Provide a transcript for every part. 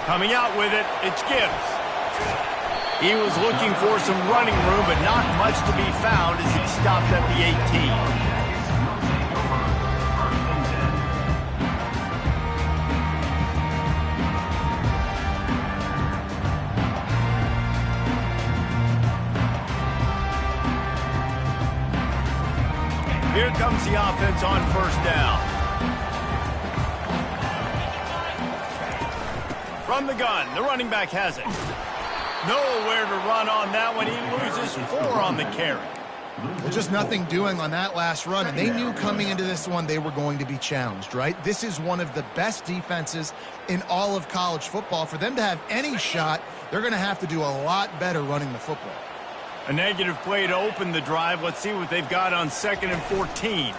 Coming out with it, it's Gibbs. He was looking for some running room, but not much to be found as he stopped at the 18. Here comes the offense on first down. From the gun, the running back has it. Nowhere to run on that one. He loses 4 on the carry. Well, just nothing doing on that last run, and they knew coming into this one they were going to be challenged, right? This is one of the best defenses in all of college football. For them to have any shot, they're going to have to do a lot better running the football. A negative play to open the drive. Let's see what they've got on 2nd and 14.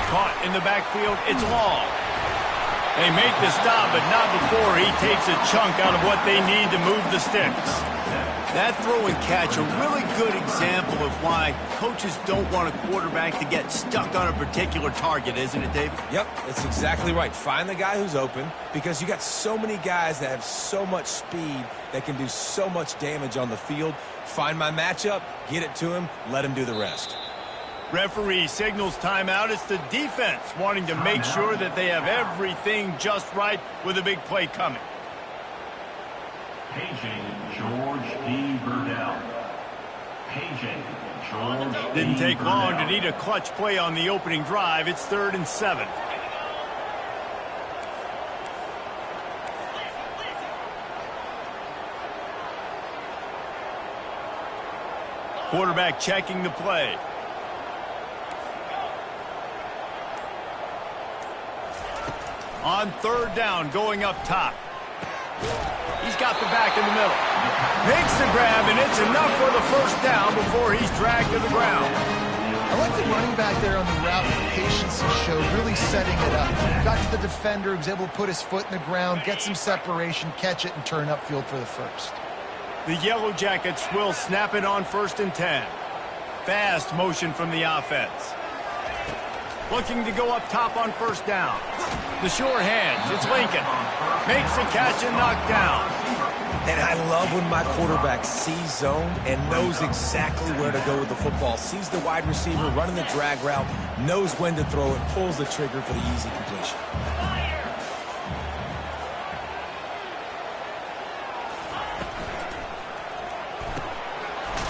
Caught in the backfield. It's Long. They make the stop, but not before he takes a chunk out of what they need to move the sticks. That throw and catch, a really good example of why coaches don't want a quarterback to get stuck on a particular target, isn't it, David? Yep, that's exactly right. Find the guy who's open, because you got so many guys that have so much speed that can do so much damage on the field. Find my matchup, get it to him, let him do the rest. Referee signals timeout. It's the defense wanting to make sure that they have everything just right with a big play coming. Paging George D. Burdell. Paging George Didn't take D. long to Burdell. need a clutch play on the opening drive. It's 3rd and 7. Quarterback checking the play. On 3rd down, going up top. He's got the back in the middle. Makes the grab, and it's enough for the first down before he's dragged to the ground. I like the running back there on the route, the patience he showed, really setting it up. Got to the defender, he was able to put his foot in the ground, get some separation, catch it, and turn upfield for the first. The Yellow Jackets will snap it on 1st and 10. Fast motion from the offense. Looking to go up top on 1st down. The sure hands, it's Lincoln. Makes the catch and knocked down. And I love when my quarterback sees zone and knows exactly where to go with the football. Sees the wide receiver running the drag route, knows when to throw it, pulls the trigger for the easy completion.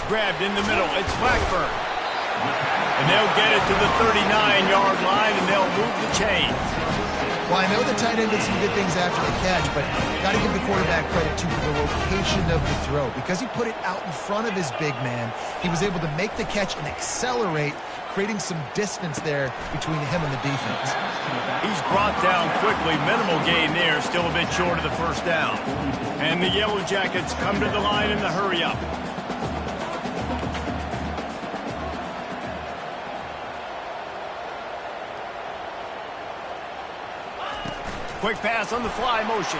Grabbed in the middle, it's Blackburn. And they'll get it to the 39-yard line, and they'll move the chains. Well, I know the tight end did some good things after the catch, but got to give the quarterback credit to the location of the throw. Because he put it out in front of his big man, he was able to make the catch and accelerate, creating some distance there between him and the defense. He's brought down quickly. Minimal gain there, still a bit short of the first down. And the Yellow Jackets come to the line in the hurry-up. Quick pass on the fly motion.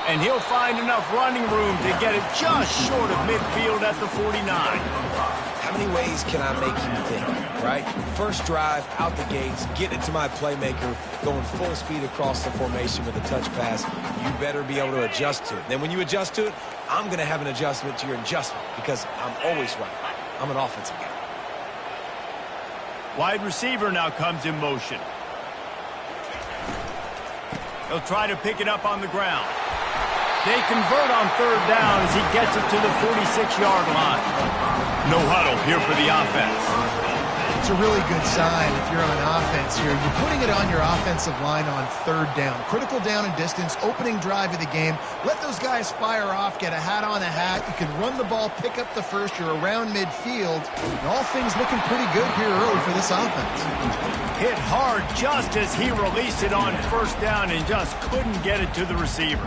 And he'll find enough running room to get it just short of midfield at the 49. How many ways can I make you think, right? First drive, out the gates, getting it to my playmaker, going full speed across the formation with a touch pass. You better be able to adjust to it. Then when you adjust to it, I'm going to have an adjustment to your adjustment because I'm always right. I'm an offensive guy. Wide receiver now comes in motion. He'll try to pick it up on the ground. They convert on 3rd down as he gets it to the 46-yard line. No huddle here for the offense. It's a really good sign if you're on offense here. You're putting it on your offensive line on 3rd down. Critical down and distance, opening drive of the game. Let those guys fire off, get a hat on a hat. You can run the ball, pick up the first. You're around midfield. And all things looking pretty good here early for this offense. Hit hard just as he released it on 1st down and just couldn't get it to the receiver.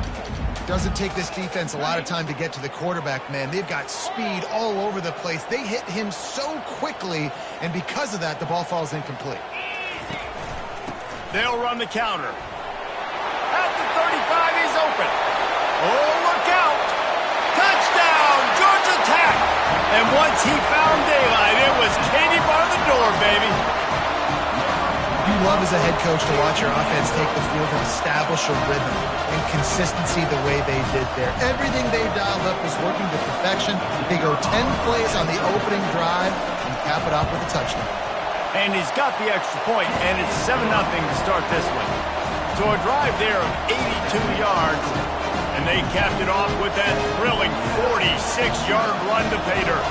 Doesn't take this defense a lot of time to get to the quarterback, man. They've got speed all over the place. They hit him so quickly, and because of that, the ball falls incomplete. They'll run the counter. At the 35, he's open. Oh, look out. Touchdown, Georgia Tech. And once he found daylight, it was Katie bar the door, baby. You love as a head coach to watch your offense take the field and establish a rhythm and consistency the way they did there. Everything they dialed up was working to perfection. They go 10 plays on the opening drive and cap it off with a touchdown. And he's got the extra point, and it's 7-0 to start this one. So a drive there of 82 yards, and they capped it off with that thrilling 46-yard run to pay dirt.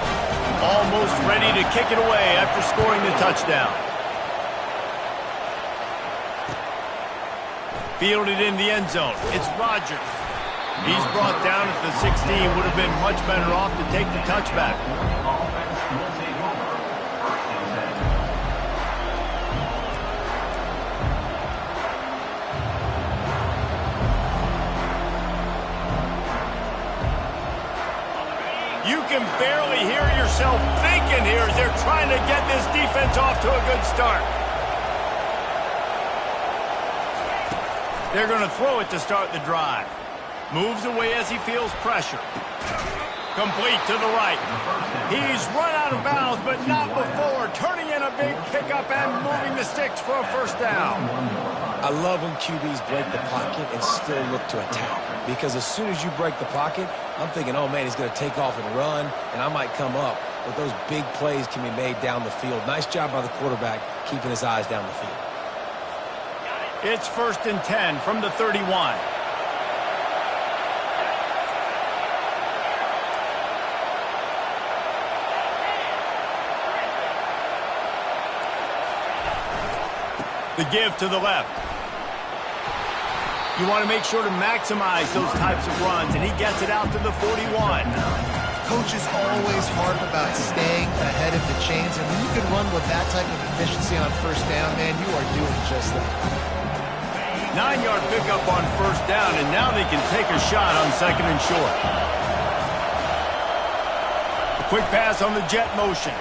Almost ready to kick it away after scoring the touchdown. Fielded in the end zone. It's Rodgers. He's brought down at the 16. Would have been much better off to take the touchback. Offense will take over. First and 10. You can barely hear yourself thinking here as they're trying to get this defense off to a good start. They're going to throw it to start the drive. Moves away as he feels pressure. Complete to the right. He's run out of bounds, but not before. Turning in a big pickup and moving the sticks for a first down. I love when QBs break the pocket and still look to attack. Because as soon as you break the pocket, I'm thinking, oh, man, he's going to take off and run, and I might come up. But those big plays can be made down the field. Nice job by the quarterback keeping his eyes down the field. It's 1st and 10 from the 31. The give to the left. You want to make sure to maximize those types of runs, and he gets it out to the 41. Coaches always harp about staying ahead of the chains, and when you can run with that type of efficiency on first down, man, you are doing just that. 9-yard pickup on first down, and now they can take a shot on 2nd and short. A quick pass on the jet motion.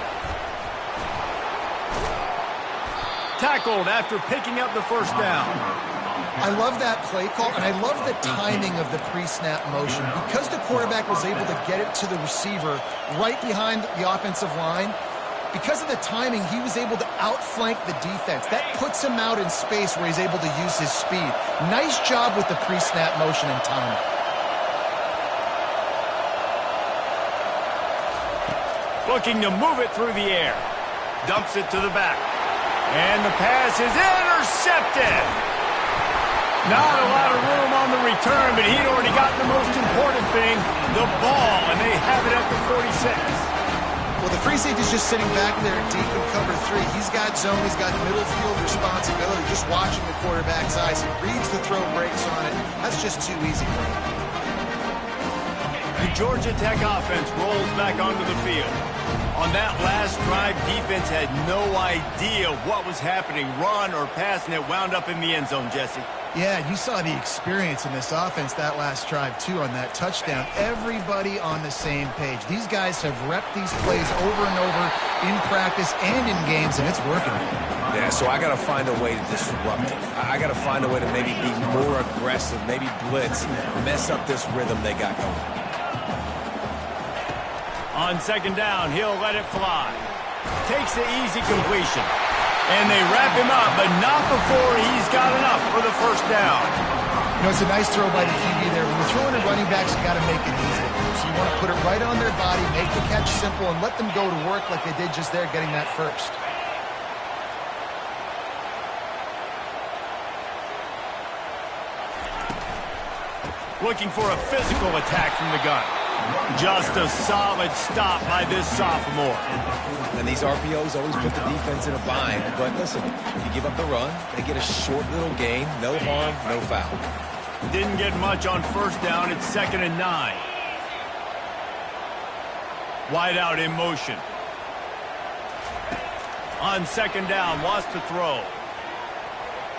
Tackled after picking up the first down. I love that play call, and I love the timing of the pre-snap motion. Because the quarterback was able to get it to the receiver right behind the offensive line, because of the timing, he was able to outflank the defense. That puts him out in space where he's able to use his speed. Nice job with the pre-snap motion and timing. Looking to move it through the air. Dumps it to the back. And the pass is intercepted. Not a lot of room on the return, but he'd already got the most important thing, the ball, and they have it at the 46. Well, the free safety's just sitting back there deep in cover 3. He's got zone. He's got middle field responsibility. Just watching the quarterback's eyes. He reads the throw, breaks on it. That's just too easy for him. The Georgia Tech offense rolls back onto the field. On that last drive, defense had no idea what was happening, run or pass, and it wound up in the end zone, Jesse. Yeah, you saw the experience in this offense that last drive, too, on that touchdown. Everybody on the same page. These guys have repped these plays over and over in practice and in games, and it's working. Yeah, so I got to find a way to disrupt it. I got to find a way to maybe be more aggressive, maybe blitz, mess up this rhythm they got going. On 2nd down, he'll let it fly. Takes the easy completion. And they wrap him up, but not before he's got enough for the first down. You know, it's a nice throw by the QB there. When you're throwing at running backs, you got to make it easy. So you want to put it right on their body, make the catch simple, and let them go to work like they did just there, getting that first. Looking for a physical attack from the gun. Just a solid stop by this sophomore. And these RPOs always put the defense in a bind. But listen, if you give up the run, they get a short little gain. No harm, no foul. Didn't get much on first down. It's 2nd and 9. Wide out in motion. On 2nd down, wants to throw.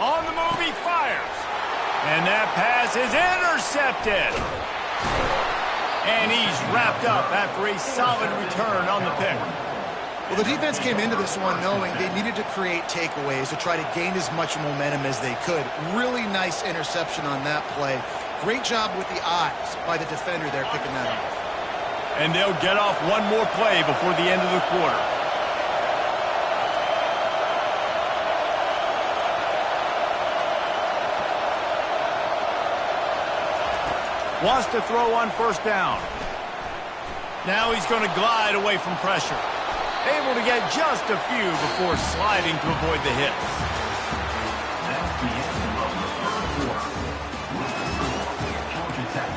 On the move, he fires. And that pass is intercepted. And he's wrapped up after a solid return on the pick. Well, the defense came into this one knowing they needed to create takeaways to try to gain as much momentum as they could. Really nice interception on that play. Great job with the eyes by the defender there picking that off. And they'll get off one more play before the end of the quarter. Wants to throw on first down. Now he's going to glide away from pressure. Able to get just a few before sliding to avoid the hit. That's the end of the third quarter. With the score, Georgia Tech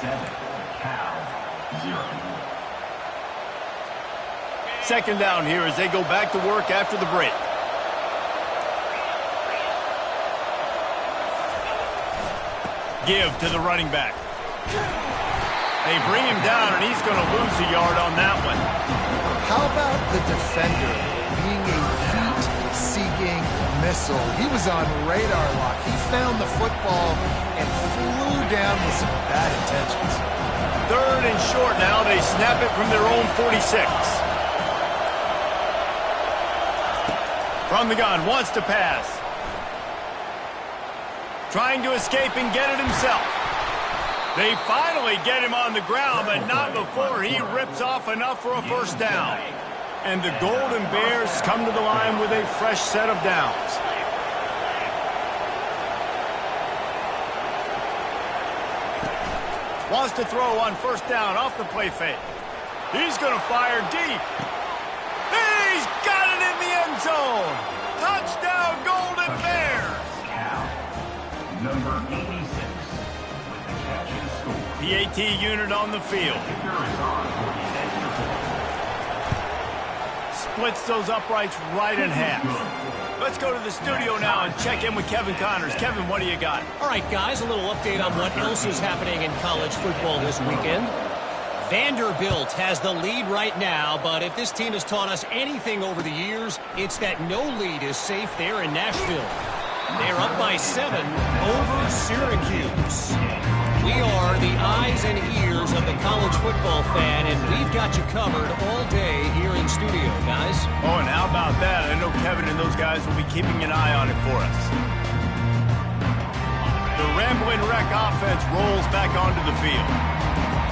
7, Cal 0. Second down here as they go back to work after the break. Give to the running back. They bring him down, and he's going to lose a yard on that one. How about the defender being a heat-seeking missile? He was on radar lock. He found the football and flew down with some bad intentions. Third and short now. They snap it from their own 46. From the gun, wants to pass. Trying to escape and get it himself. They finally get him on the ground, but not before he rips off enough for a first down. And the Golden Bears come to the line with a fresh set of downs. Wants to throw on first down off the play fake. He's going to fire deep. He's got it in the end zone. Touchdown, Golden Bears. Number 86 with the catch and score. PAT unit on the field. Kicker is on for the extra point. Splits those uprights right in half. Let's go to the studio now and check in with Kevin Connors. Kevin, what do you got? All right, guys, a little update on what else is happening in college football this weekend. Vanderbilt has the lead right now, but if this team has taught us anything over the years, it's that no lead is safe there in Nashville. They're up by 7 over Syracuse. We are the eyes and ears of the college football fan, and we've got you covered all day here in studio, guys. Oh, and how about that? I know Kevin and those guys will be keeping an eye on it for us. The Ramblin' Wreck offense rolls back onto the field.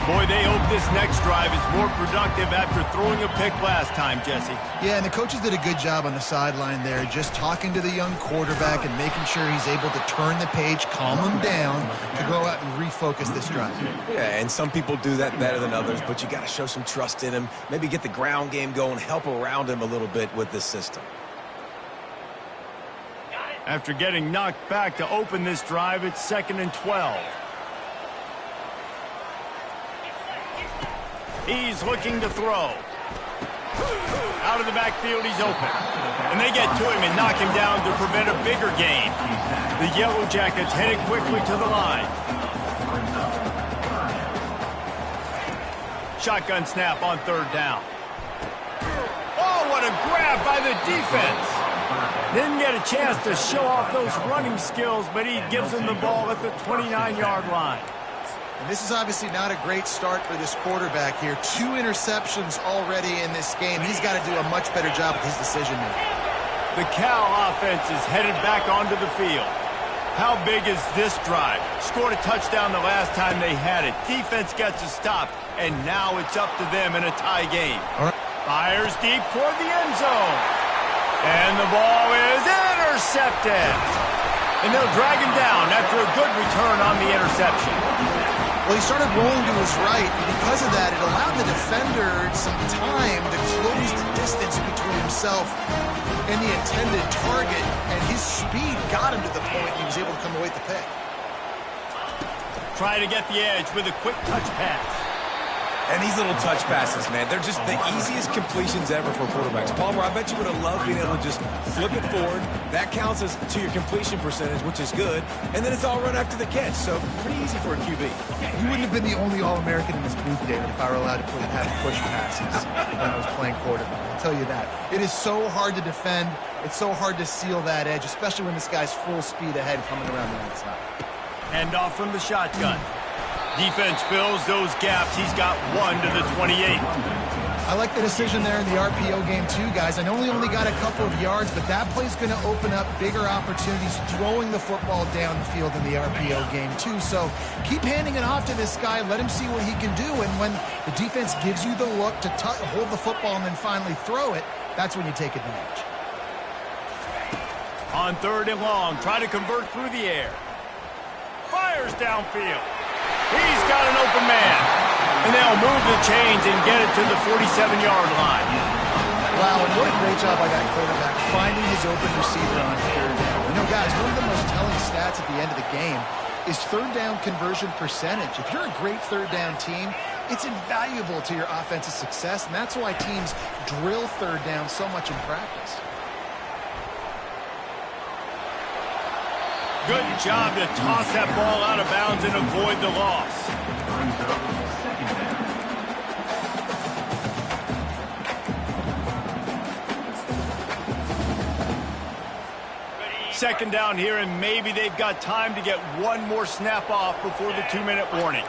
Boy, they hope this next drive is more productive after throwing a pick last time, Jesse. Yeah, and the coaches did a good job on the sideline there, just talking to the young quarterback and making sure he's able to turn the page, calm him down, to go out and refocus this drive. Yeah, and some people do that better than others, but you got to show some trust in him, maybe get the ground game going, help around him a little bit with this system. After getting knocked back to open this drive, it's 2nd and 12. He's looking to throw. Out of the backfield, he's open. And they get to him and knock him down to prevent a bigger gain. The Yellow Jackets headed quickly to the line. Shotgun snap on third down. Oh, what a grab by the defense. Didn't get a chance to show off those running skills, but he gives him the ball at the 29-yard line. And this is obviously not a great start for this quarterback here. 2 interceptions already in this game. He's got to do a much better job with his decision-making. The Cal offense is headed back onto the field. How big is this drive? Scored a touchdown the last time they had it. Defense gets a stop, and now it's up to them in a tie game. All right. Fires deep toward the end zone. And the ball is intercepted. And they'll drag him down after a good return on the interception. Well, he started rolling to his right, and because of that, it allowed the defender some time to close the distance between himself and the intended target, and his speed got him to the point he was able to come away with the pick. Try to get the edge with a quick touch pass. And these little touch passes, man, they're just the easiest completions ever for quarterbacks. Palmer, I bet you would have loved being able to just flip it forward. That counts as to your completion percentage, which is good. And then it's all run after the catch, so pretty easy for a QB. He wouldn't have been the only All-American in this booth, David, if I were allowed to have push passes when I was playing quarterback. I'll tell you that. It is so hard to defend. It's so hard to seal that edge, especially when this guy's full speed ahead coming around the outside. Hand off from the shotgun. Defense fills those gaps. He's got 1 to the 28. I like the decision there in the RPO game too, guys. I know he only got a couple of yards, but that play's going to open up bigger opportunities throwing the football down the field in the RPO game too. So keep handing it off to this guy. Let him see what he can do. And when the defense gives you the look to hold the football and then finally throw it, that's when you take advantage. On 3rd and long, try to convert through the air. Fires downfield. He's got an open man. And they'll move the chains and get it to the 47-yard line. Wow, and what a great job by that quarterback finding his open receiver on third down. You know, guys, one of the most telling stats at the end of the game is third down conversion percentage. If you're a great third down team, it's invaluable to your offensive success, and that's why teams drill third down so much in practice. Good job to toss that ball out of bounds and avoid the loss. Brings up second down. Second down here, and maybe they've got time to get one more snap off before the 2-minute warning.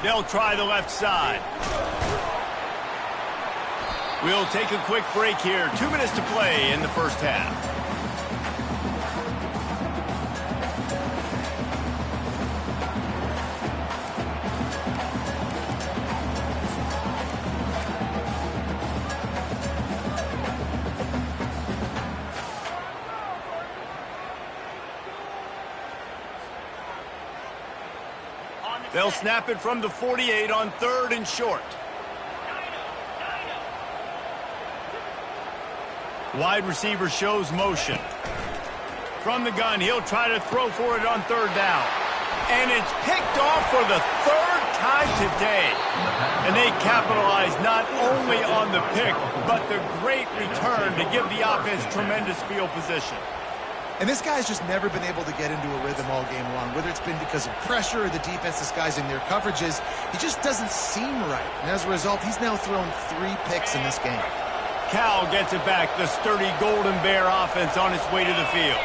They'll try the left side. We'll take a quick break here. 2 minutes to play in the first half. They'll snap it from the 48 on 3rd and short. Wide receiver shows motion. From the gun, he'll try to throw for it on 3rd down. And it's picked off for the 3rd time today. And they capitalize not only on the pick, but the great return to give the offense tremendous field position. And this guy's just never been able to get into a rhythm all game long, whether it's been because of pressure or the defense disguising their coverages. He just doesn't seem right. And as a result, he's now thrown 3 picks in this game. Cal gets it back, the sturdy Golden Bear offense on its way to the field.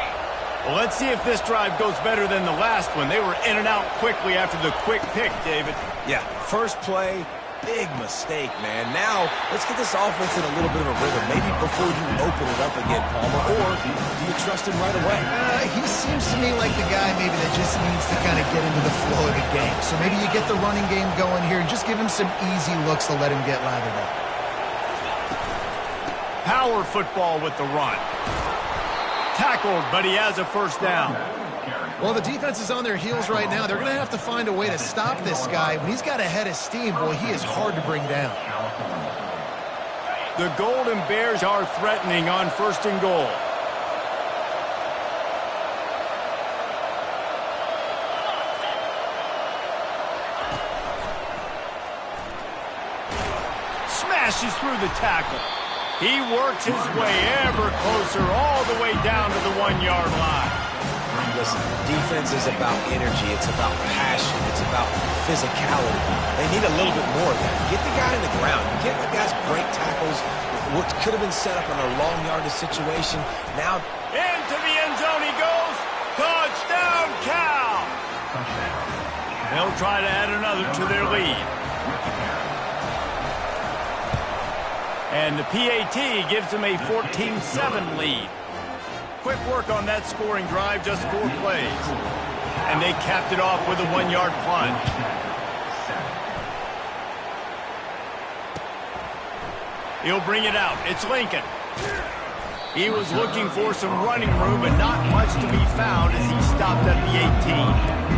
Well, let's see if this drive goes better than the last one. They were in and out quickly after the quick pick, David. Yeah, first play, big mistake, man. Now, let's get this offense in a little bit of a rhythm. Maybe before you open it up again, Palmer, or do you trust him right away? He seems to me like the guy maybe that just needs to kind of get into the flow of the game. So maybe you get the running game going here and just give him some easy looks to let him get lathered up. Power football with the run. Tackled, but he has a first down. Well, the defense is on their heels right now. They're going to have to find a way to stop this guy. When he's got a head of steam, boy, he is hard to bring down. The Golden Bears are threatening on 1st and goal. Smashes through the tackle. He works his way ever closer all the way down to the 1-yard line. Listen, defense is about energy. It's about passion. It's about physicality. They need a little bit more of that. Get the guy in the ground. Get the guys break tackles. What could have been set up in a long yardage situation. Now, into the end zone he goes. Touchdown, Cal. They'll try to add another to their lead. And the PAT gives them a 14-7 lead. Quick work on that scoring drive, just 4 plays. And they capped it off with a 1-yard plunge. He'll bring it out. It's Lincoln. He was looking for some running room, but not much to be found as he stopped at the 18.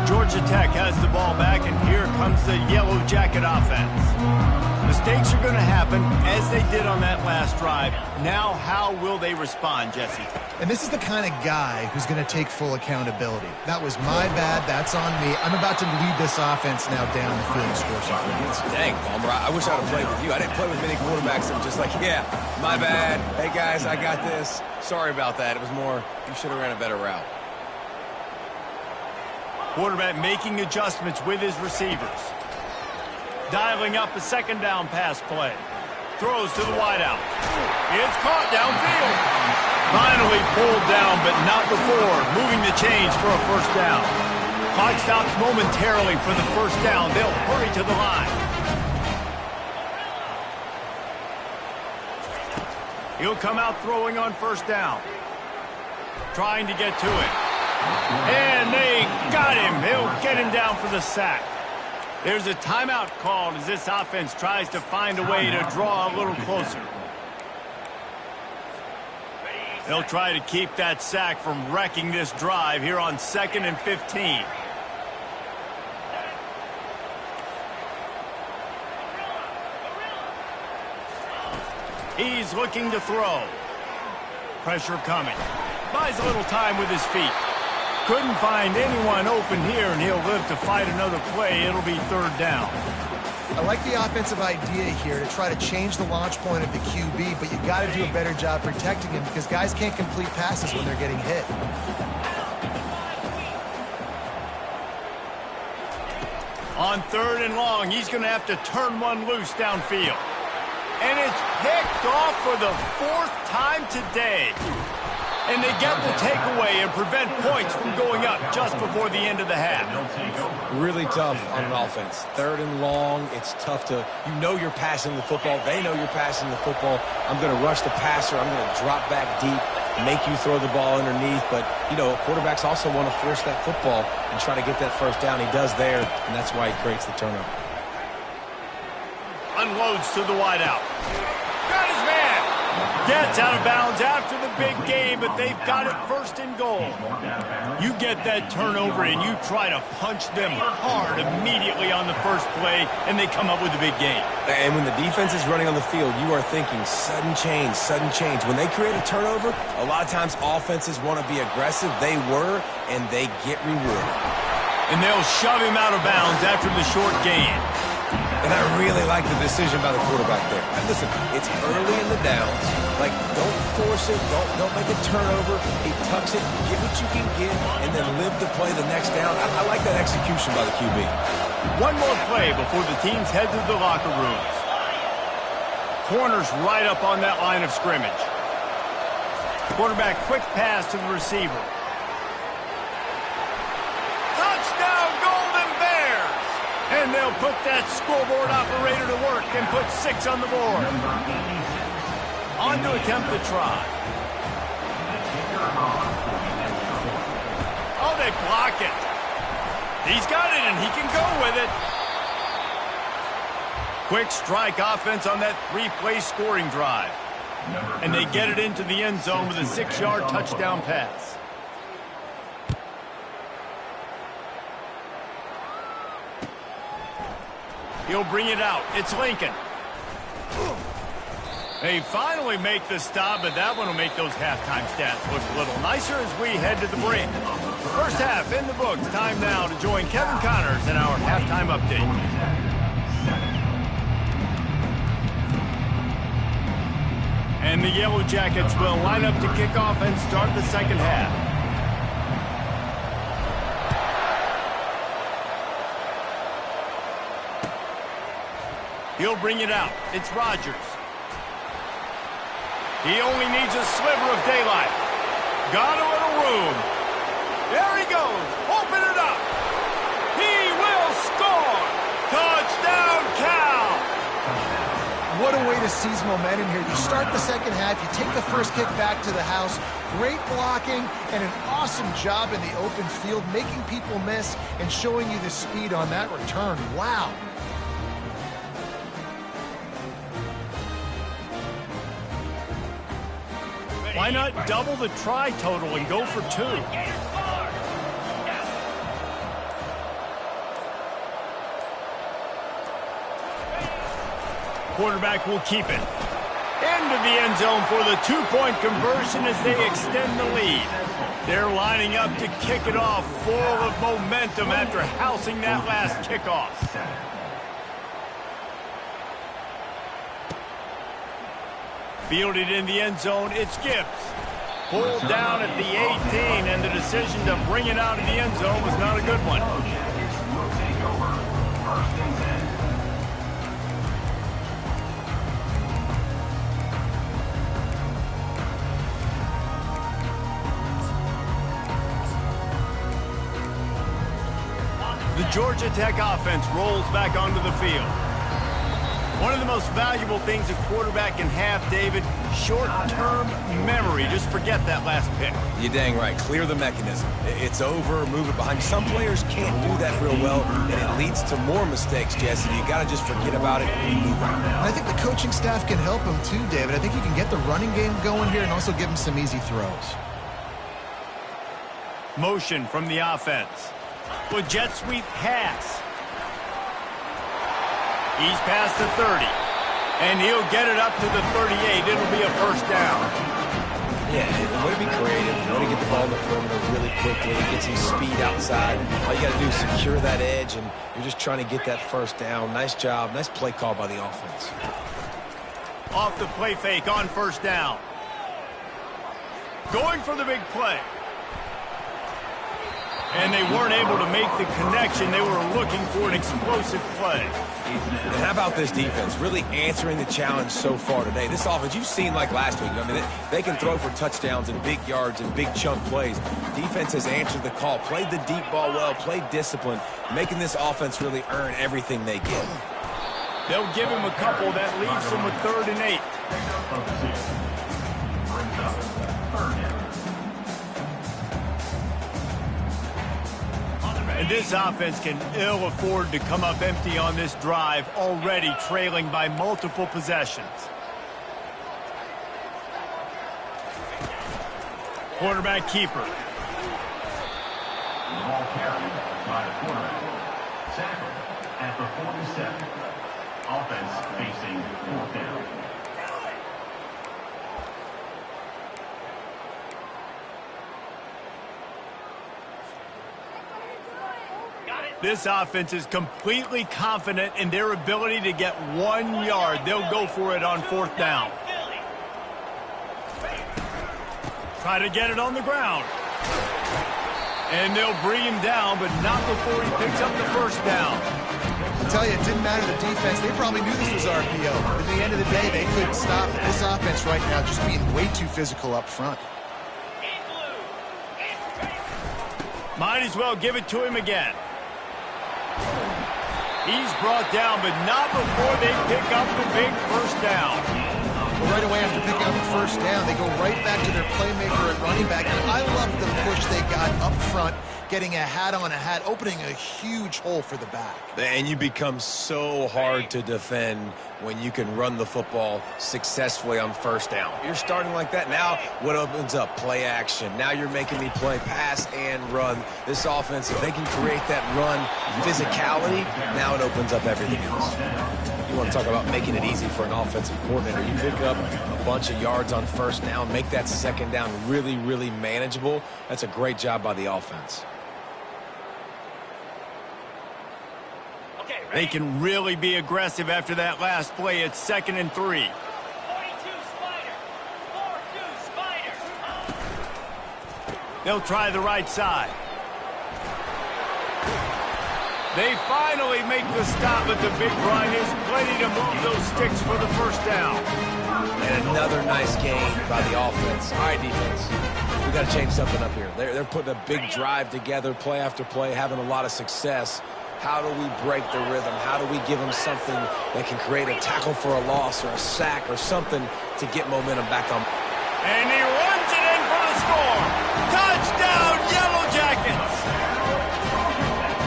Georgia Tech has the ball back, and here comes the Yellow Jacket offense. Mistakes are going to happen, as they did on that last drive. Now, how will they respond, Jesse? And this is the kind of guy who's going to take full accountability. That was my bad. That's on me. I'm about to lead this offense now down the field and score some points. dang, Palmer, I wish I would have played with you. I didn't play with many quarterbacks that were just like, yeah, my bad. Hey, guys, I got this. Sorry about that. It was more, you should have ran a better route. Quarterback making adjustments with his receivers. Dialing up a 2nd down pass play. Throws to the wideout. It's caught downfield. Finally pulled down, but not before moving the chains for a 1st down. Clock stops momentarily for the 1st down. They'll hurry to the line. He'll come out throwing on 1st down. Trying to get to it. And they got him. He'll get him down for the sack. There's a timeout called as this offense tries to find a way to draw a little closer. They'll try to keep that sack from wrecking this drive here on 2nd and 15. He's looking to throw. Pressure coming. Buys a little time with his feet. Couldn't find anyone open here, and he'll live to fight another play. It'll be 3rd down. I like the offensive idea here to try to change the launch point of the QB, but you got to do a better job protecting him because guys can't complete passes when they're getting hit. On 3rd and long, he's going to have to turn one loose downfield. And it's picked off for the 4th time today. And they get the takeaway and prevent points from going up just before the end of the half. Really tough on an offense. 3rd and long, it's tough to, you know you're passing the football. They know you're passing the football. I'm going to rush the passer. I'm going to drop back deep, make you throw the ball underneath. But, you know, quarterbacks also want to force that football and try to get that 1st down. He does there, and that's why he creates the turnover. Unloads to the wideout. Got his man. Gets out of bounds after the big game, but they've got it 1st and goal. You get that turnover and you try to punch them hard immediately on the 1st play, and they come up with a big game. And when the defense is running on the field, you are thinking sudden change, sudden change. When they create a turnover, a lot of times offenses want to be aggressive. They were, and they get rewarded. And they'll shove him out of bounds after the short gain. And I really like the decision by the quarterback there. And listen, it's early in the downs. Like, don't force it. Don't make a turnover. He tucks it, get what you can get, and then live to play the next down. I like that execution by the QB. One more play before the teams head to the locker rooms. Corners right up on that line of scrimmage. Quarterback quick pass to the receiver. Touchdown, Golden Bears! And they'll put that scoreboard operator to work and put 6 on the board. On to attempt the try. Oh, they block it. He's got it, and he can go with it. Quick strike offense on that 3-play scoring drive. And they get it into the end zone with a 6-yard touchdown pass. He'll bring it out. It's Lincoln. They finally make the stop, but that one will make those halftime stats look a little nicer as we head to the break. First half in the books. Time now to join Kevin Connors in our halftime update. And the Yellow Jackets will line up to kick off and start the second half. He'll bring it out. It's Rodgers. He only needs a sliver of daylight. Got a little room. There he goes. Open it up. He will score. Touchdown, Cal. What a way to seize momentum here. You start the second half, you take the first kick back to the house, great blocking, and an awesome job in the open field, making people miss and showing you the speed on that return. Wow. Why not double the try total and go for 2? Quarterback will keep it. Into the end zone for the 2-point conversion as they extend the lead. They're lining up to kick it off full of momentum after housing that last kickoff. Fielded in the end zone, it's Gibbs. Pulled down at the 18, and the decision to bring it out of the end zone was not a good one. The Georgia Tech offense rolls back onto the field. One of the most valuable things a quarterback can have, David, short-term memory. Just forget that last pick. You're dang right. Clear the mechanism. It's over, move it behind. Some players can't do that real well, and it leads to more mistakes, Jesse. You got to just forget about it and move on. And I think the coaching staff can help him too, David. I think you can get the running game going here and also give him some easy throws. Motion from the offense. With jet sweep pass. He's past the 30, and he'll get it up to the 38. It'll be a first down. Yeah, way to be creative, way to get the ball in the perimeter really quickly, get some speed outside. All you got to do is secure that edge, and you're just trying to get that first down. Nice job, nice play call by the offense. Off the play fake on first down. Going for the big play. And they weren't able to make the connection. They were looking for an explosive play. And how about this defense? Really answering the challenge so far today. This offense, you've seen like last week. I mean, they can throw for touchdowns and big yards and big chunk plays. Defense has answered the call, played the deep ball well, played discipline, making this offense really earn everything they get. They'll give him a couple. That leaves him with 3rd and 8. And this offense can ill afford to come up empty on this drive, already trailing by multiple possessions. Quarterback keeper. The ball carried by the quarterback. Tackled at the 47. Offense facing 4th down. This offense is completely confident in their ability to get 1 yard. They'll go for it on 4th down. Try to get it on the ground. And they'll bring him down, but not before he picks up the first down. I tell you, it didn't matter the defense. They probably knew this was RPO. But at the end of the day, they couldn't stop it. This offense right now just being way too physical up front. Might as well give it to him again. He's brought down, but not before they pick up the big first down. Well, right away after picking up the first down, they go right back to their playmaker at running back. And I love the push they got up front, getting a hat on a hat, opening a huge hole for the back. And you become so hard to defend when you can run the football successfully on first down. You're starting like that. Now what opens up? Play action. Now you're making me play pass and run. This offense, if they can create that run physicality, now it opens up everything else. You want to talk about making it easy for an offensive coordinator. You pick up a bunch of yards on first down, make that second down really, really manageable. That's a great job by the offense. They can really be aggressive after that last play. It's 2nd and 3. 42 Spider. 4-2 Spider. They'll try the right side. They finally make the stop, but the big run is plenty to move those sticks for the first down. And another nice game by the offense. All right, defense. We got to change something up here. They're putting a big drive together, play after play, having a lot of success. How do we break the rhythm? How do we give them something that can create a tackle for a loss or a sack or something to get momentum back on? And he runs it in for the score. Touchdown, Yellow Jackets.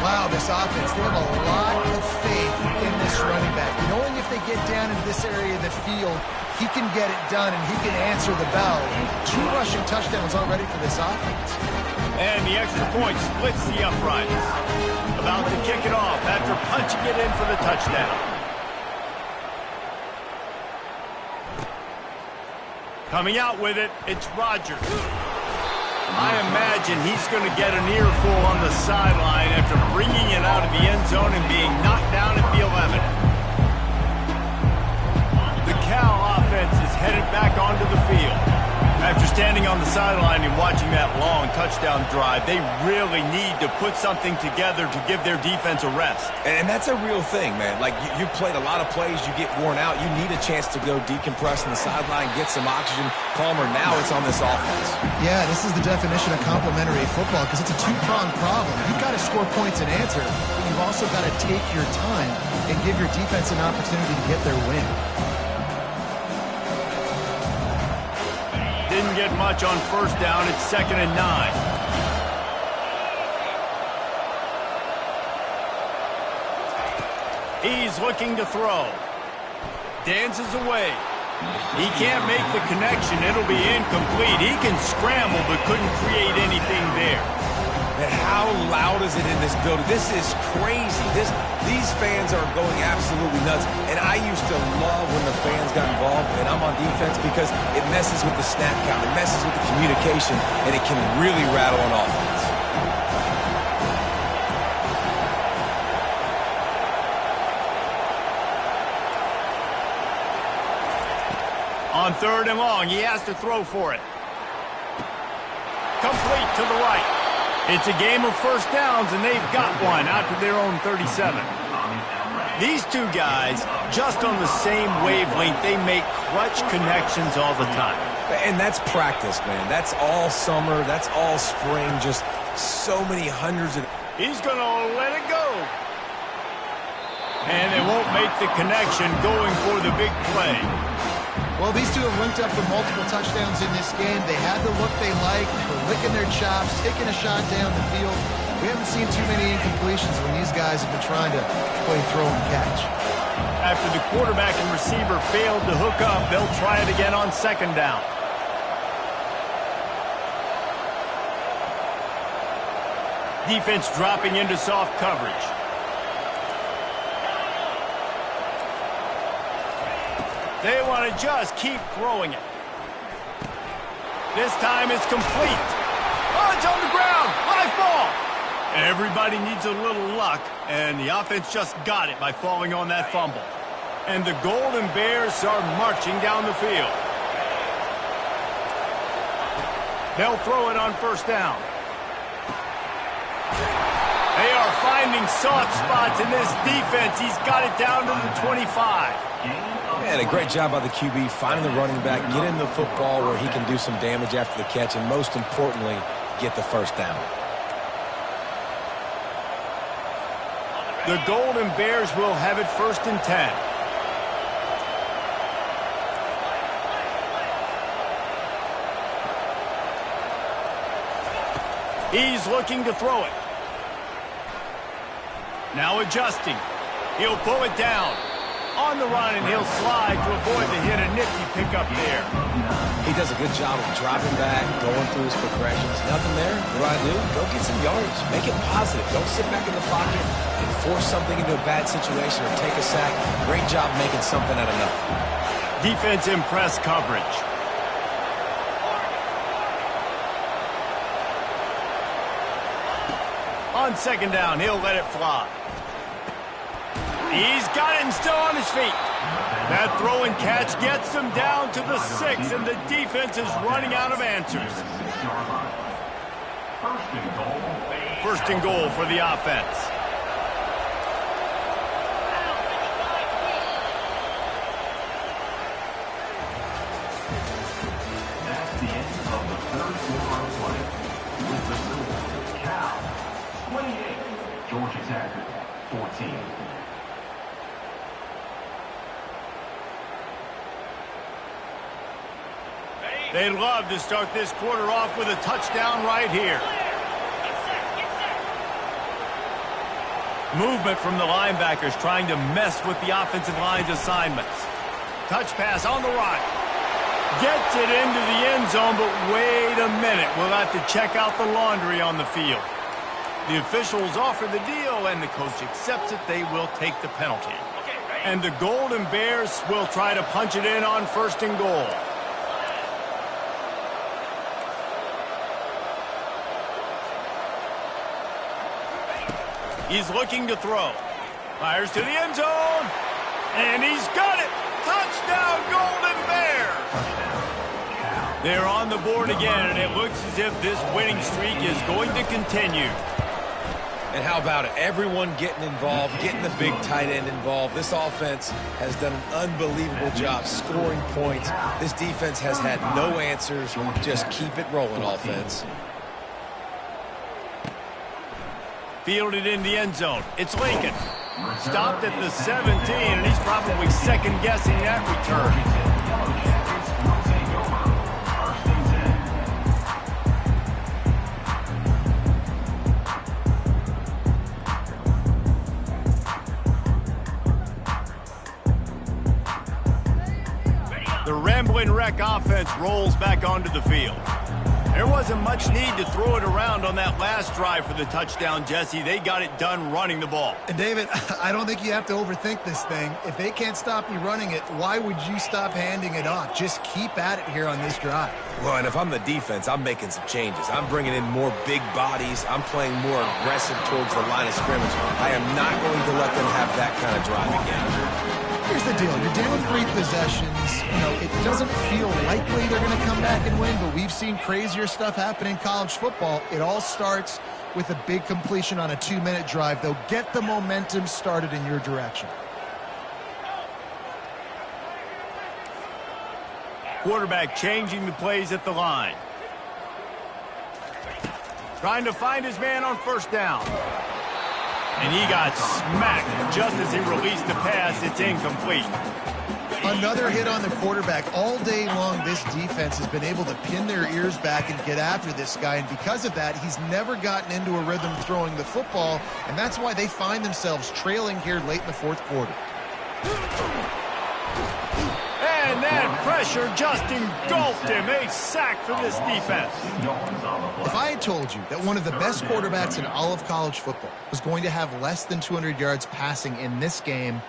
Wow, this offense, they have a lot of faith in this running back. Knowing if they get down into this area of the field, he can get it done and he can answer the bell. 2 rushing touchdowns already for this offense. And the extra point splits the uprights. About to kick it off after punching it in for the touchdown. Coming out with it, it's Rodgers. I imagine he's going to get an earful on the sideline after bringing it out of the end zone and being knocked down at the 11. The Cal offense is headed back onto the field. After standing on the sideline and watching that long touchdown drive, they really need to put something together to give their defense a rest. And that's a real thing, man. Like, you played a lot of plays, you get worn out. You need a chance to go decompress on the sideline, get some oxygen. Palmer, now it's on this offense. Yeah, this is the definition of complementary football because it's a two-pronged problem. You've got to score points and answer, but you've also got to take your time and give your defense an opportunity to get their win. Didn't get much on first down. It's 2nd and 9. He's looking to throw. Dances away. He can't make the connection. It'll be incomplete. He can scramble but couldn't create anything there. Man, how loud is it in this building? This is crazy. These fans are going absolutely nuts. And I used to love when the fans got involved, and I'm on defense because it messes with the snap count. It messes with the communication, and it can really rattle an offense. On 3rd and long, he has to throw for it. Complete to the right. It's a game of first downs, and they've got one out to their own 37. These two guys, just on the same wavelength, they make clutch connections all the time. And that's practice, man. That's all summer. That's all spring. Just so many hundreds of... He's going to let it go. And they won't make the connection going for the big play. Well, these two have linked up for multiple touchdowns in this game. They had the look they liked. They were licking their chops, taking a shot down the field. We haven't seen too many incompletions when these guys have been trying to play throw and catch. After the quarterback and receiver failed to hook up, they'll try it again on 2nd down. Defense dropping into soft coverage. They want to just keep throwing it. This time it's complete. Oh, it's on the ground. Live ball. Everybody needs a little luck, and the offense just got it by falling on that fumble. And the Golden Bears are marching down the field. They'll throw it on 1st down. They are finding soft spots in this defense. He's got it down to the 25. Man, a great job by the QB, finding the running back, getting the football where he can do some damage after the catch, and most importantly, get the 1st down. The Golden Bears will have it 1st and 10. He's looking to throw it. Now adjusting. He'll pull it down. On the run, and he'll slide to avoid the hit. A nifty pickup there. He does a good job of dropping back, going through his progressions. Nothing there. What do? Go get some yardage. Make it positive. Don't sit back in the pocket and force something into a bad situation or take a sack. Great job making something out of nothing. Defense in press coverage. On 2nd down, he'll let it fly. He's got it and still on his feet. That throw and catch gets him down to the 6, and the defense is running out of answers. 1st and goal for the offense. That's the end of the 3rd quarter of play. With the score, Cal 28, Georgia Tech 14. They'd love to start this quarter off with a touchdown right here. Movement from the linebackers trying to mess with the offensive line's assignments. Touch pass on the right. Gets it into the end zone, but wait a minute. We'll have to check out the laundry on the field. The officials offer the deal, and the coach accepts it. They will take the penalty. And the Golden Bears will try to punch it in on 1st and goal. He's looking to throw. Fires to the end zone. And he's got it. Touchdown, Golden Bears. They're on the board again, and it looks as if this winning streak is going to continue. And how about it? Everyone getting involved, getting the big tight end involved. This offense has done an unbelievable job scoring points. This defense has had no answers. Just keep it rolling, offense. Fielded in the end zone. It's Lincoln. Stopped at the 17, and he's probably second-guessing that return. The Ramblin' Wreck offense rolls back onto the field. There wasn't much need to throw it around on that last drive for the touchdown, Jesse. They got it done running the ball. And David, I don't think you have to overthink this thing. If they can't stop you running it, why would you stop handing it off? Just keep at it here on this drive. Well, and if I'm the defense, I'm making some changes. I'm bringing in more big bodies. I'm playing more aggressive towards the line of scrimmage. I am not going to let them have that kind of drive again. Here's the deal. You're down 3 possessions. You know, it doesn't feel likely they're going to come back and win, but we've seen crazier stuff happen in college football. It all starts with a big completion on a 2-minute drive. They'll get the momentum started in your direction. Quarterback changing the plays at the line. Trying to find his man on first down. And he got smacked just as he released the pass. It's incomplete. Another hit on the quarterback. All day long, this defense has been able to pin their ears back and get after this guy. And because of that, he's never gotten into a rhythm throwing the football. And that's why they find themselves trailing here late in the fourth quarter. And that pressure just engulfed him. A sack for this defense. If I had told you that one of the best quarterbacks in all of college football was going to have less than 200 yards passing in this game,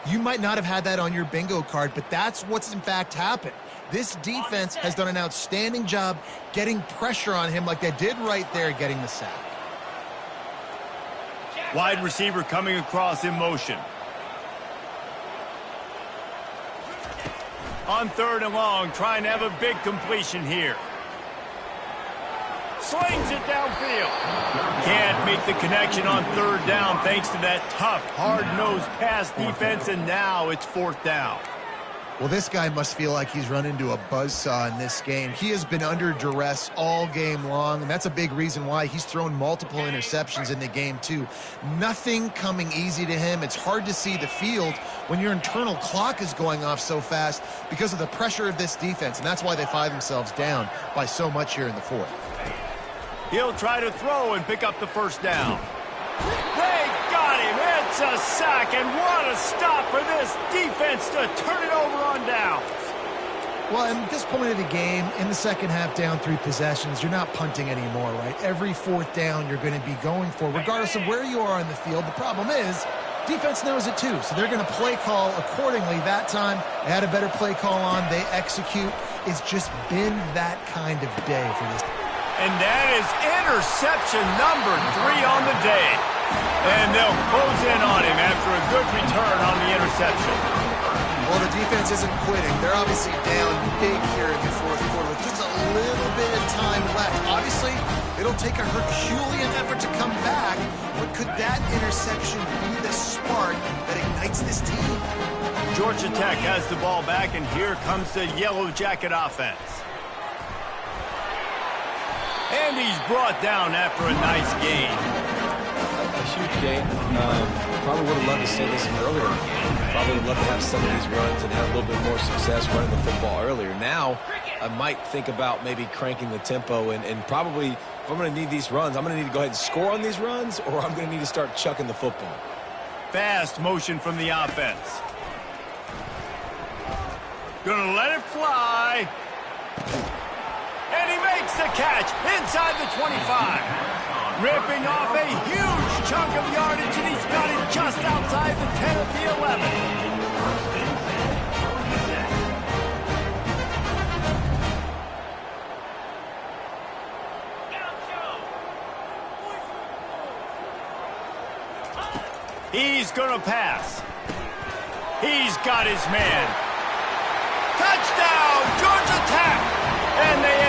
you might not have had that on your bingo card, but that's what's in fact happened. This defense has done an outstanding job getting pressure on him like they did right there, getting the sack. Wide receiver coming across in motion. On 3rd and long, trying to have a big completion here. Slings it downfield. Can't make the connection on 3rd down thanks to that tough, hard-nosed pass defense, and now it's 4th down. Well, this guy must feel like he's run into a buzzsaw in this game. He has been under duress all game long, and that's a big reason why he's thrown multiple interceptions in the game, too. Nothing coming easy to him. It's hard to see the field when your internal clock is going off so fast because of the pressure of this defense, and that's why they find themselves down by so much here in the 4th. He'll try to throw and pick up the first down. They got him. It's a sack, and what a stop for this defense to turn it over on downs. Well, at this point of the game, in the second half, down 3 possessions, you're not punting anymore, right? Every 4th down you're going to be going for, regardless of where you are on the field. The problem is, defense knows it too, so they're going to play call accordingly. That time, they had a better play call on. They execute. It's just been that kind of day for this. And that is interception number 3 on the day. And they'll close in on him after a good return on the interception. Well, the defense isn't quitting. They're obviously down big here in the 4th quarter with just a little bit of time left. Obviously, it'll take a Herculean effort to come back, but could that interception be the spark that ignites this team? Georgia Tech has the ball back, and here comes the Yellow Jacket offense. And he's brought down after a nice gain. A huge gain. Probably would have loved to see this earlier in the game. Probably would love to have some of these runs and have a little bit more success running the football earlier. Now, I might think about maybe cranking the tempo and probably, if I'm going to need these runs, I'm going to need to go ahead and score on these runs, or I'm going to need to start chucking the football. Fast motion from the offense. Gonna let it fly. And he makes the catch inside the 25. Ripping off a huge chunk of yardage, and he's got it just outside the 10 of the 11. He's gonna pass. He's got his man. Touchdown, Georgia Tech! And they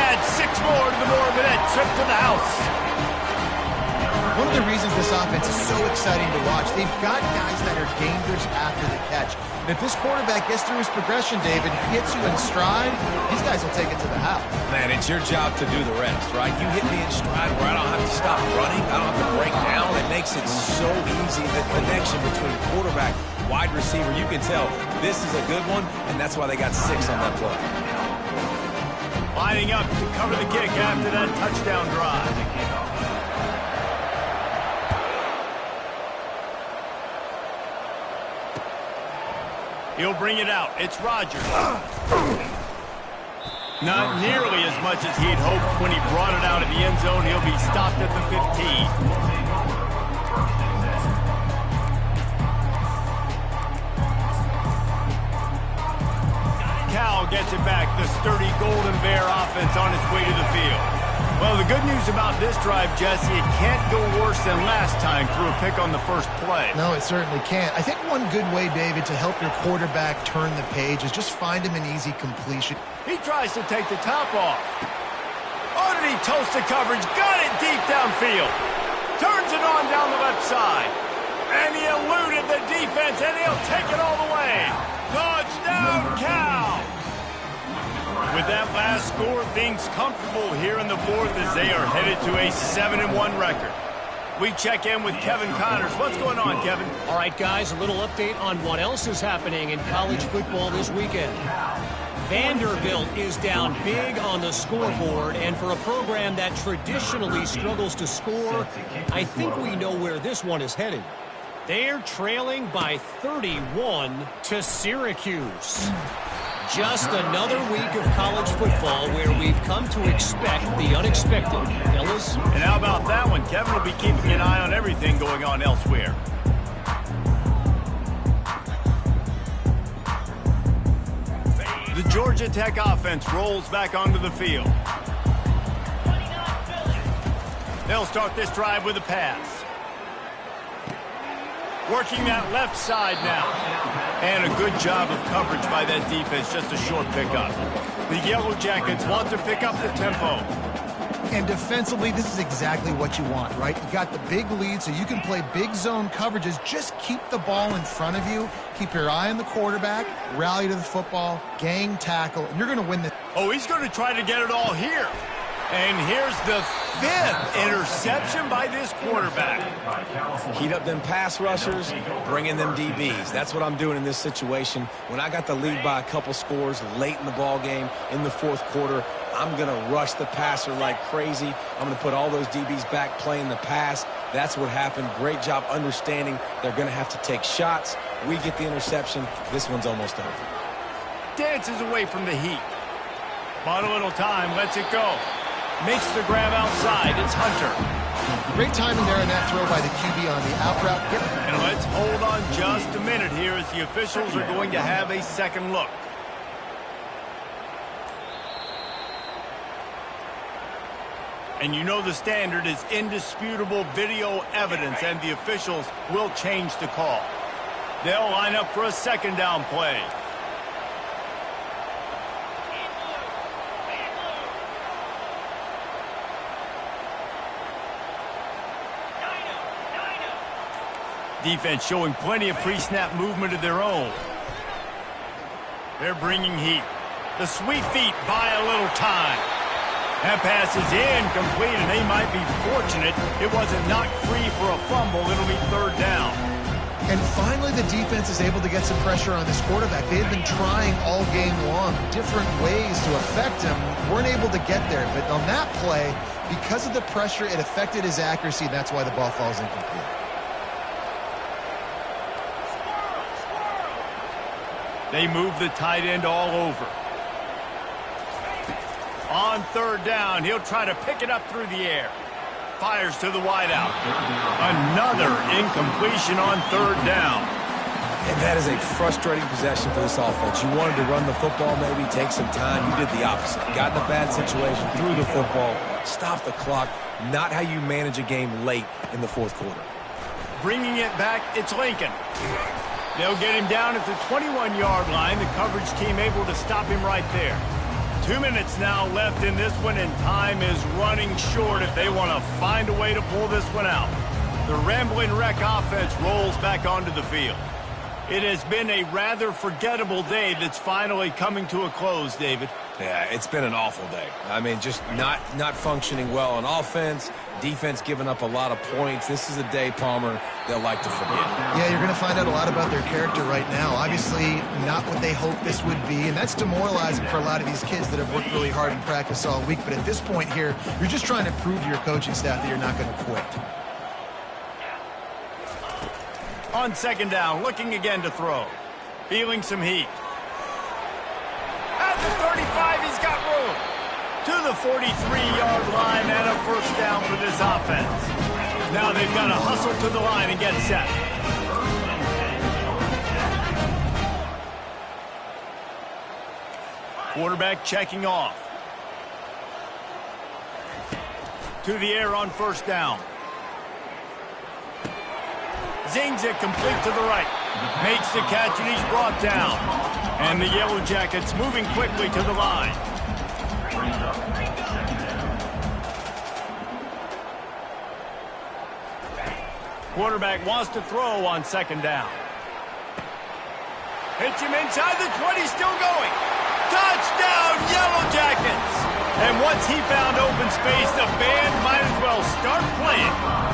with that trip to the house. One of the reasons this offense is so exciting to watch, they've got guys that are dangerous after the catch. And if this quarterback gets through his progression, David, hits you in stride, these guys will take it to the house. Man, it's your job to do the rest, right? You hit me in stride where I don't have to stop running. I don't have to break down. It makes it so easy, the connection between quarterback, wide receiver. You can tell this is a good one, and that's why they got 6 on that play. Lining up to cover the kick after that touchdown drive. He'll bring it out. It's Rodgers. Not nearly as much as he'd hoped when he brought it out of the end zone. He'll be stopped at the 15. Cal gets it back. The sturdy Golden Bear offense on its way to the field. Well, the good news about this drive, Jesse, it can't go worse than last time through a pick on the first play. No, it certainly can't. I think one good way, David, to help your quarterback turn the page is just find him an easy completion. He tries to take the top off. Oh, did he toast the coverage? Got it deep downfield. Turns it on down the left side. And he eluded the defense, and he'll take it all the way. Touchdown, Cal! With that last score, things comfortable here in the fourth as they are headed to a 7-1 record. We check in with Kevin Connors. What's going on, Kevin? All right, guys, a little update on what else is happening in college football this weekend. Vanderbilt is down big on the scoreboard, and for a program that traditionally struggles to score, I think we know where this one is headed. They're trailing by 31 to Syracuse. Just another week of college football where we've come to expect the unexpected. Fellas? And how about that one? Kevin will be keeping an eye on everything going on elsewhere. The Georgia Tech offense rolls back onto the field. They'll start this drive with a pass. Working that left side now. And a good job of coverage by that defense, just a short pickup. The Yellow Jackets want to pick up the tempo. And defensively, this is exactly what you want, right? You got the big lead, so you can play big zone coverages. Just keep the ball in front of you. Keep your eye on the quarterback. Rally to the football. Gang tackle. And you're going to win this. Oh, he's going to try to get it all here. And here's the 5th interception by this quarterback. Heat up them pass rushers, bring in them DBs. That's what I'm doing in this situation. When I got the lead by a couple scores late in the ball game, in the fourth quarter, I'm going to rush the passer like crazy. I'm going to put all those DBs back playing the pass. That's what happened. Great job understanding they're going to have to take shots. We get the interception. This one's almost over. Dances away from the heat. Bought a little time, lets it go. Makes the grab outside. It's Hunter. Great timing there in that throw by the QB on the out route. And let's hold on just a minute here as the officials are going to have a second look. And you know the standard is indisputable video evidence, and the officials will change the call. They'll line up for a second down play. Defense showing plenty of pre-snap movement of their own. They're bringing heat. The sweet feet buy a little time. That pass is incomplete, and they might be fortunate it wasn't knocked free for a fumble. It'll be 3rd down. And finally, the defense is able to get some pressure on this quarterback. They've been trying all game long different ways to affect him. Weren't able to get there. But on that play, because of the pressure, it affected his accuracy. That's why the ball falls incomplete. They move the tight end all over. On 3rd down, he'll try to pick it up through the air. Fires to the wideout. Another incompletion on 3rd down. And that is a frustrating possession for this offense. You wanted to run the football, maybe take some time. You did the opposite. Got in a bad situation, threw the football, stopped the clock. Not how you manage a game late in the fourth quarter. Bringing it back, it's Lincoln. They'll get him down at the 21-yard line. The coverage team able to stop him right there. 2 minutes now left in this one, and time is running short if they want to find a way to pull this one out. The Rambling Wreck offense rolls back onto the field. It has been a rather forgettable day that's finally coming to a close, David. Yeah, it's been an awful day. I mean, just not functioning well on offense, defense giving up a lot of points. This is a day, Palmer, they'll like to forget. Yeah, you're going to find out a lot about their character right now. Obviously, not what they hoped this would be, and that's demoralizing for a lot of these kids that have worked really hard in practice all week. But at this point here, you're just trying to prove to your coaching staff that you're not going to quit. On second down, looking again to throw. Feeling some heat. At the 35, he's got room. To the 43-yard line and a first down for this offense. Now they've got to hustle to the line and get set. Quarterback checking off. To the air on first down. Zings it complete to the right. Makes the catch, and he's brought down. And the Yellow Jackets moving quickly to the line. Quarterback wants to throw on second down. Hits him inside the 20, still going. Touchdown, Yellow Jackets! And once he found open space, the band might as well start playing.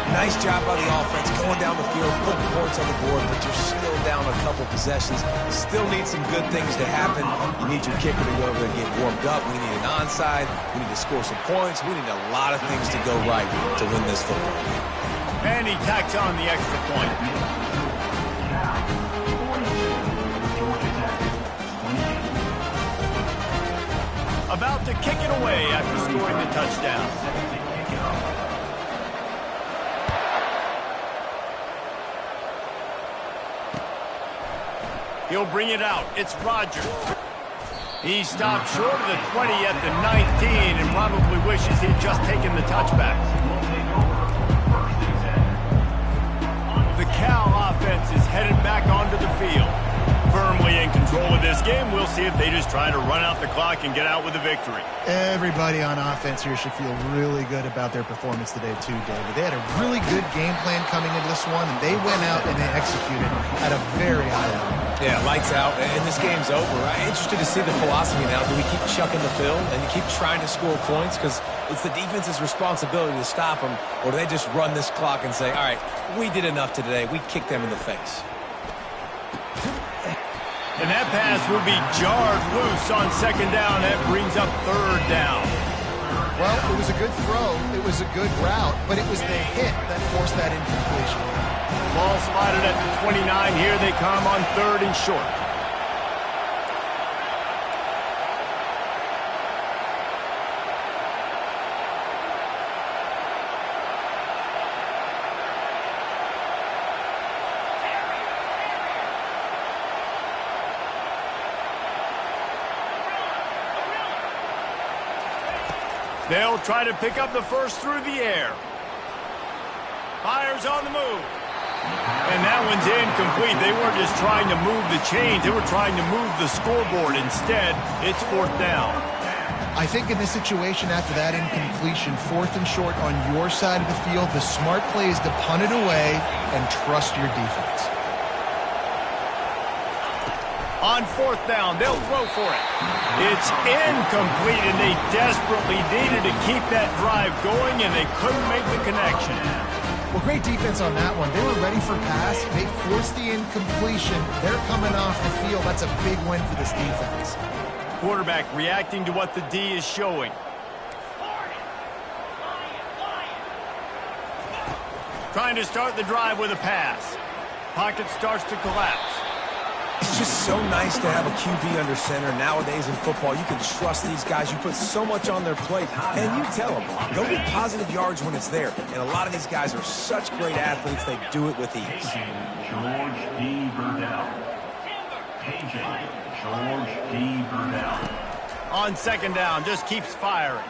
Nice job by the offense going down the field, putting points on the board, but you're still down a couple possessions. Still need some good things to happen. You need your kicker to go over there and get warmed up. We need an onside. We need to score some points. We need a lot of things to go right to win this football game. And he tacks on the extra point. About to kick it away after scoring the touchdown. He'll bring it out. It's Rodgers. He stopped short of the 20 at the 19 and probably wishes he'd just taken the touchback. The Cal offense is headed back onto the field. Firmly in control of this game. We'll see if they just try to run out the clock and get out with a victory. Everybody on offense here should feel really good about their performance today too, David. They had a really good game plan coming into this one, and they went out and they executed at a very high level. Yeah, lights out, and this game's over. I'm interested to see the philosophy now. Do we keep chucking the field and keep trying to score points? Because it's the defense's responsibility to stop them, or do they just run this clock and say, all right, we did enough today. We kicked them in the face. And that pass will be jarred loose on second down. That brings up third down. Well, it was a good throw. It was a good route, but it was the hit that forced that incompletion. Ball spotted at the 29. Here they come on third and short. They'll try to pick up the first through the air. Fires on the move. And that one's incomplete. They weren't just trying to move the chains. They were trying to move the scoreboard. Instead, it's fourth down. I think in this situation, after that incompletion, fourth and short on your side of the field, the smart play is to punt it away and trust your defense. On fourth down, they'll throw for it. It's incomplete, and they desperately needed to keep that drive going, and they couldn't make the connection. Well, great defense on that one. They were ready for pass. They forced the incompletion. They're coming off the field. That's a big win for this defense. Quarterback reacting to what the D is showing. Trying to start the drive with a pass. Pocket starts to collapse. It's just so nice to have a QB under center. Nowadays in football, you can trust these guys. You put so much on their plate, and you tell them, go get positive yards when it's there. And a lot of these guys are such great athletes, they do it with ease. George D. Burdell. KJ George D. Burdell. On second down, just keeps firing.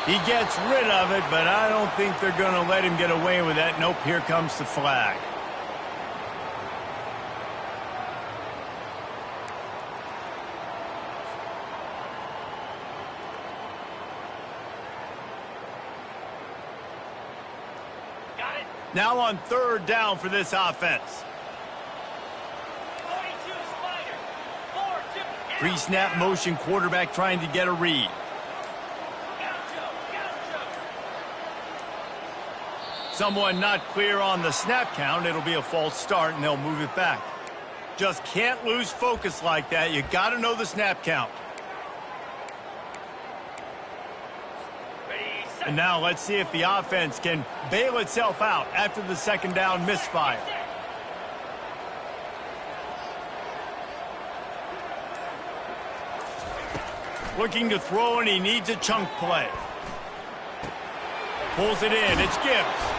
He gets rid of it, but I don't think they're going to let him get away with that. Nope, here comes the flag. Now on third down for this offense. 42 Spider. 4-2. Pre-snap motion quarterback trying to get a read. Gaucho. Someone not clear on the snap count. It'll be a false start, and they'll move it back. Just can't lose focus like that. You got to know the snap count. Ready, set. And now let's see if the offense can bail itself out after the second down misfire. Looking to throw, and he needs a chunk play. Pulls it in. It's Gibbs.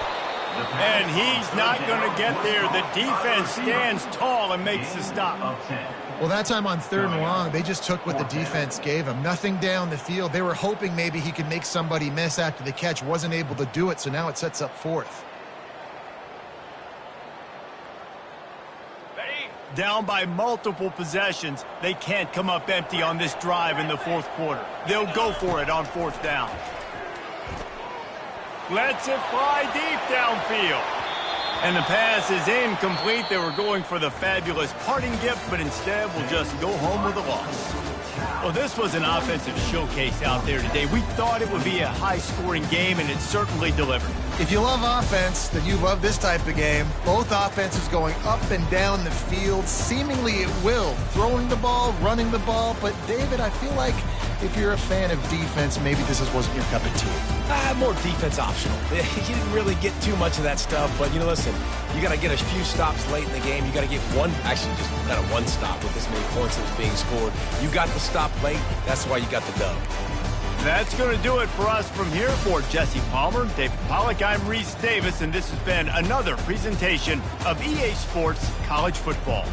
And he's not going to get there. The defense stands tall and makes the stop. Well, that time on third and long, they just took what the defense gave him. Nothing down the field. They were hoping maybe he could make somebody miss after the catch. Wasn't able to do it, so now it sets up fourth. Down by multiple possessions, they can't come up empty on this drive in the fourth quarter. They'll go for it on fourth down. Lets it fly deep downfield. And the pass is incomplete. They were going for the fabulous parting gift, but instead will just go home with a loss. Well, this was an offensive showcase out there today. We thought it would be a high-scoring game, and it certainly delivered. If you love offense, then you love this type of game. Both offenses going up and down the field, seemingly at will. Throwing the ball, running the ball. But, David, I feel like if you're a fan of defense, maybe this wasn't your cup of tea. More defense optional. You didn't really get too much of that stuff, but, listen, you got to get a few stops late in the game. You got to get one, actually just kind of one stop with this many points that was being scored. You got the stop late. That's why you got the dub. That's going to do it for us from here. For Jesse Palmer, David Pollack, I'm Reese Davis, and this has been another presentation of EA Sports College Football.